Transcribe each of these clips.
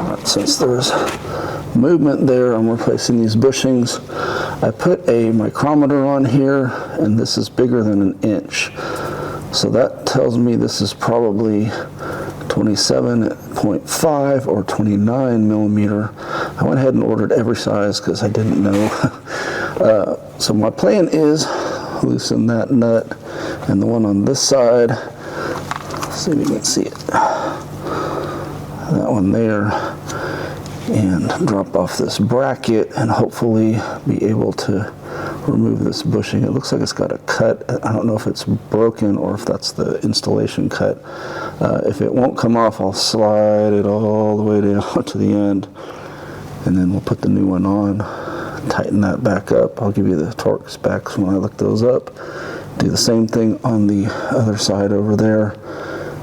Alright, since there's movement there, I'm replacing these bushings. I put a micrometer on here, and this is bigger than an inch. So that tells me this is probably 27.5 or 29 millimeter. I went ahead and ordered every size because I didn't know. So my plan is loosen that nut and the one on this side. Let's see if you can see it. That one there, and drop off this bracket and hopefully be able to remove this bushing. It looks like it's got a cut. I don't know if it's broken or if that's the installation cut. If it won't come off, I'll slide it all the way down to the end, and then we'll put the new one on, tighten that back up. I'll give you the torque specs when I look those up. Do the same thing on the other side over there,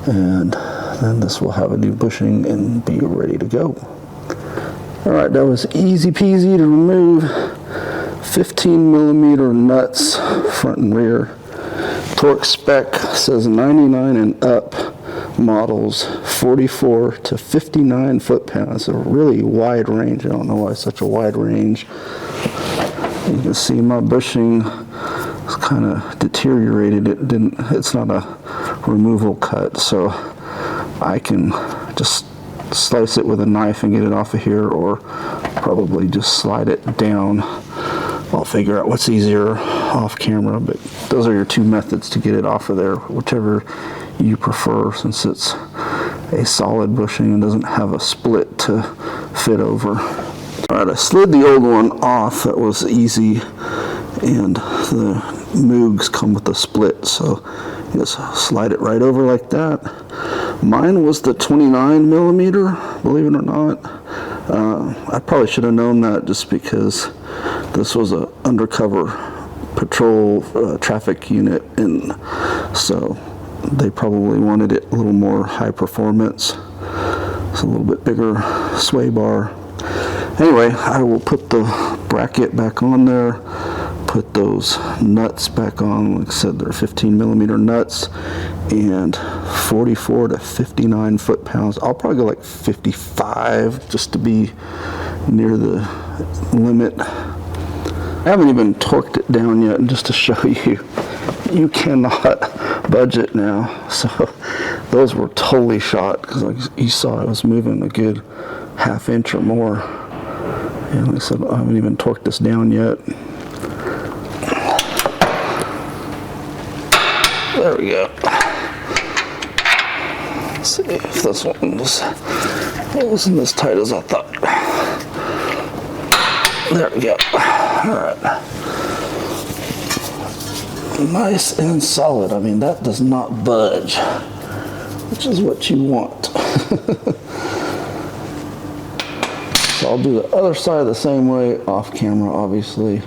and then this will have a new bushing and be ready to go. Alright, that was easy peasy to remove. 15 millimeter nuts, front and rear. Torque spec says 99 and up models, 44 to 59 foot-pounds. A really wide range. I don't know why it's such a wide range. You can see my bushing is kind of deteriorated. It's not a removal cut, so I can just slice it with a knife and get it off of here, or probably just slide it down. I'll figure out what's easier off camera, but those are your two methods to get it off of there, whichever you prefer, since it's a solid bushing and doesn't have a split to fit over. Alright, I slid the old one off. That was easy, and the Moogs come with a split, so you just slide it right over like that. Mine was the 29 millimeter, believe it or not. I probably should have known that just because this was an undercover patrol traffic unit, and so they probably wanted it a little more high performance. It's a little bit bigger sway bar. Anyway, I will put the bracket back on there, put those nuts back on. Like I said, they're 15 millimeter nuts and 44 to 59 foot-pounds. I'll probably go like 55 just to be near the limit. I haven't even torqued it down yet, and just to show you, you cannot budge it now. So those were totally shot, because like you saw, I was moving a good half inch or more. And like I said, I haven't even torqued this down yet. There we go. Let's see if this one wasn't as tight as I thought. There we go. Alright. Nice and solid. I mean, that does not budge, which is what you want. So I'll do the other side the same way, off camera, obviously.